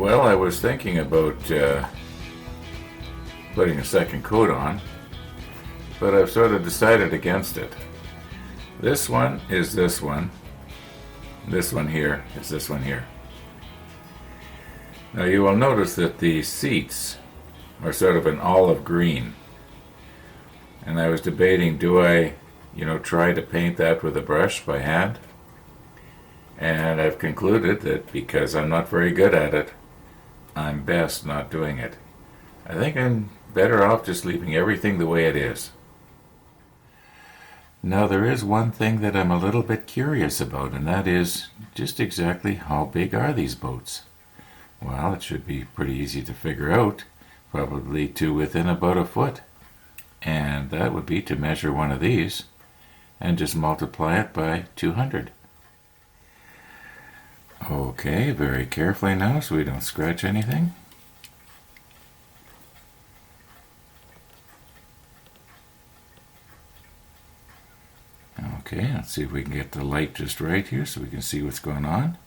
Well, I was thinking about putting a second coat on, but I've sort of decided against it. This one is this one. This one here is this one here. Now you will notice that the seats are sort of an olive green. And I was debating, do I, try to paint that with a brush by hand? And I've concluded that because I'm not very good at it, I'm best not doing it. I think I'm better off just leaving everything the way it is. Now there is one thing that I'm a little bit curious about, and that is just exactly how big are these boats? Well, it should be pretty easy to figure out, probably to within about a foot. And that would be to measure one of these and just multiply it by 200. Okay, very carefully now so we don't scratch anything. Okay, let's see if we can get the light just right here so we can see what's going on.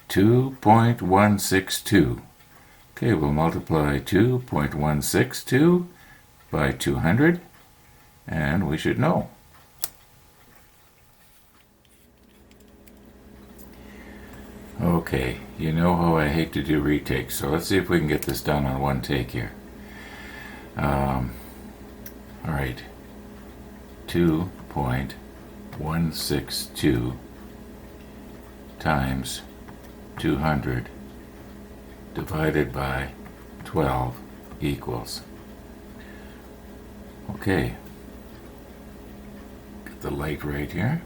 2.162. Okay, we'll multiply 2.162 by 200, and we should know. Okay, you know how I hate to do retakes, so let's see if we can get this done on one take here. Alright, 2.162 times 200 divided by 12 equals. Okay, get the light right here.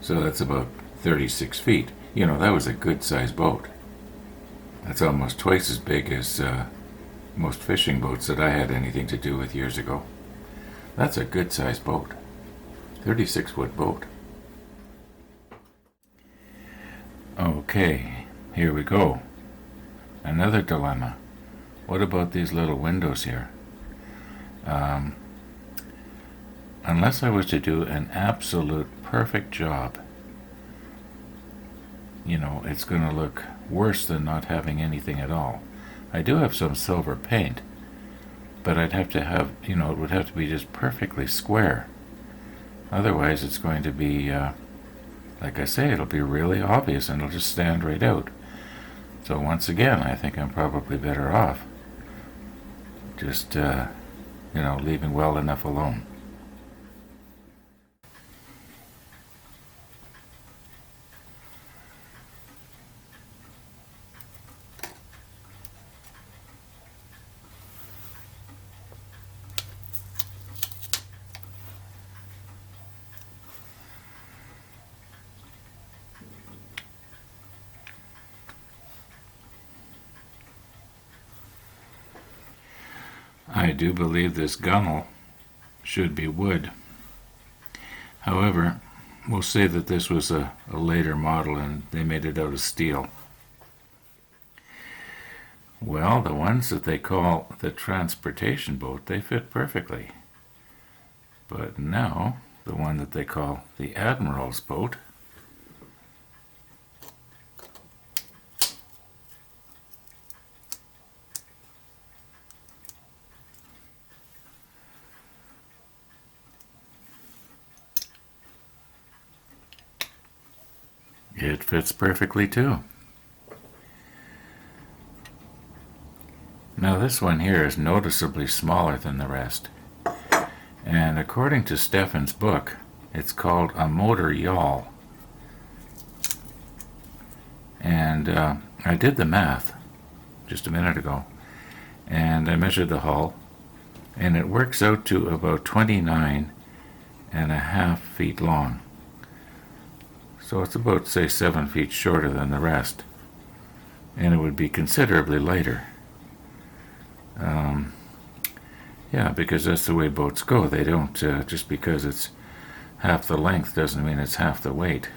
So that's about 36 feet. That was a good sized boat. That's almost twice as big as most fishing boats that I had anything to do with years ago. That's a good sized boat. 36-foot boat. Okay, here we go. Another dilemma. What about these little windows here? Unless I was to do an absolute perfect job, it's going to look worse than not having anything at all. I do have some silver paint, but I'd have to have, it would have to be just perfectly square. Otherwise, it's going to be, like I say, it'll be really obvious and it'll just stand right out. So once again, I think I'm probably better off just, leaving well enough alone. I do believe this gunnel should be wood. However, we'll say that this was a later model and they made it out of steel. Well, the ones that they call the transportation boat, they fit perfectly. But now, the one that they call the Admiral's boat, it fits perfectly too. Now this one here is noticeably smaller than the rest. And according to Stefan's book, it's called a motor yawl. And I did the math just a minute ago, and I measured the hull, and it works out to about 29.5 feet long. So it's about, say, 7 feet shorter than the rest. And it would be considerably lighter. Yeah, because that's the way boats go. They don't, just because it's half the length doesn't mean it's half the weight.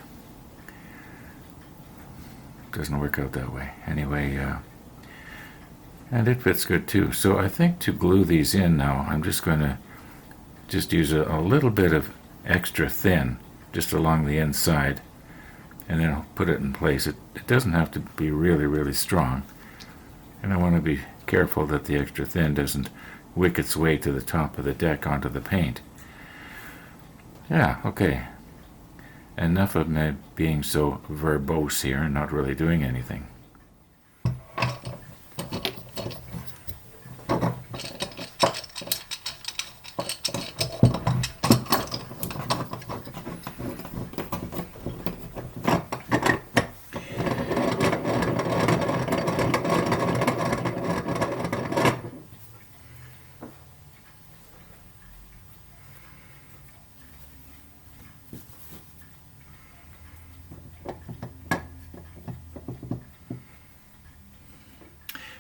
Doesn't work out that way. Anyway, and it fits good too. So I think to glue these in now, I'm just going to use a little bit of extra thin just along the inside, and then I'll put it in place. It doesn't have to be really, really strong. And I want to be careful that the extra thin doesn't wick its way to the top of the deck onto the paint. Yeah, okay. Enough of me being so verbose here and not really doing anything.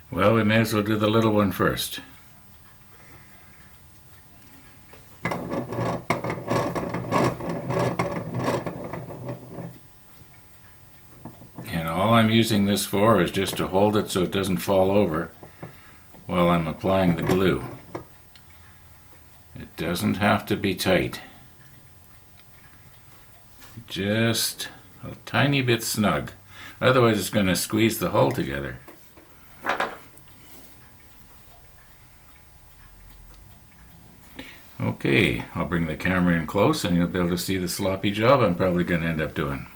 Well, we may as well do the little one first. And all I'm using this for is just to hold it so it doesn't fall over while I'm applying the glue. It doesn't have to be tight. Just a tiny bit snug. Otherwise it's going to squeeze the hull together. Okay, I'll bring the camera in close and you'll be able to see the sloppy job I'm probably going to end up doing.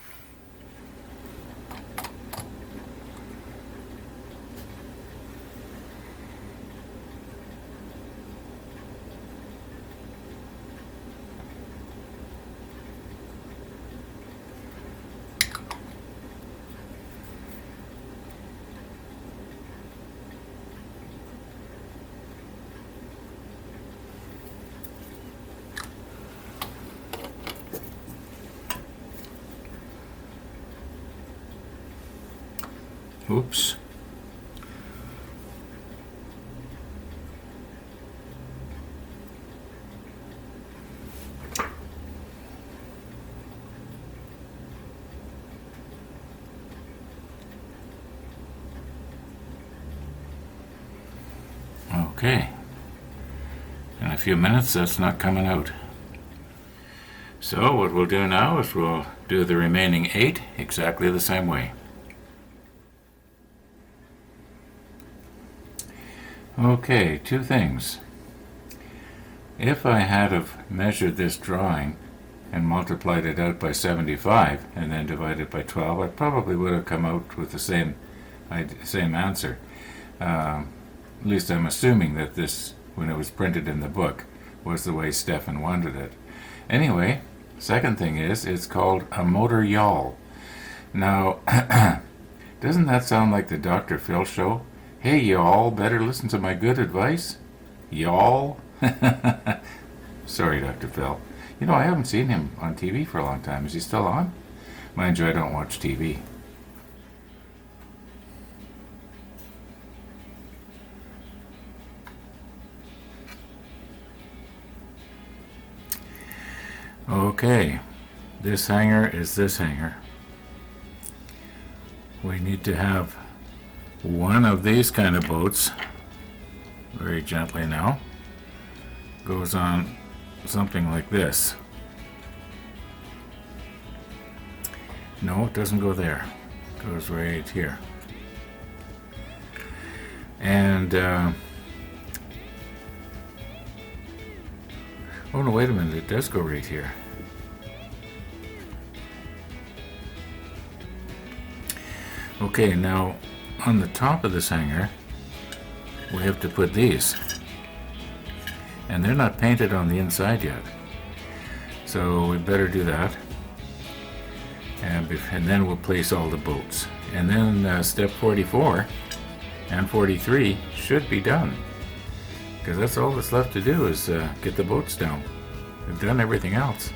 Oops. Okay. In a few minutes that's not coming out. So what we'll do now is we'll do the remaining 8 exactly the same way. Okay, 2 things. If I had have measured this drawing and multiplied it out by 75 and then divided by 12, I probably would have come out with the same answer. At least I'm assuming that this, when it was printed in the book, was the way Stefan wanted it. Anyway, second thing is, it's called a motor yawl. Now, doesn't that sound like the Dr. Phil show? Hey, y'all, better listen to my good advice. Y'all? Sorry, Dr. Phil. You know, I haven't seen him on TV for a long time. Is he still on? Mind you, I don't watch TV. Okay, this hanger is this hanger. We need to have one of these kind of boats, very gently now, goes on something like this. No, it doesn't go there. It goes right here. And, oh no, wait a minute, it does go right here. Okay, now, on the top of this hanger, we have to put these. And they're not painted on the inside yet. So we better do that. And then we'll place all the boats. And then step 44 and 43 should be done. Because that's all that's left to do is get the boats down. We've done everything else.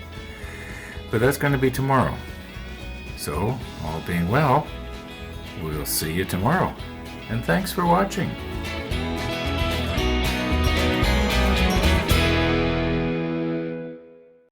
But that's going to be tomorrow. So, all being well, we'll see you tomorrow. And thanks for watching.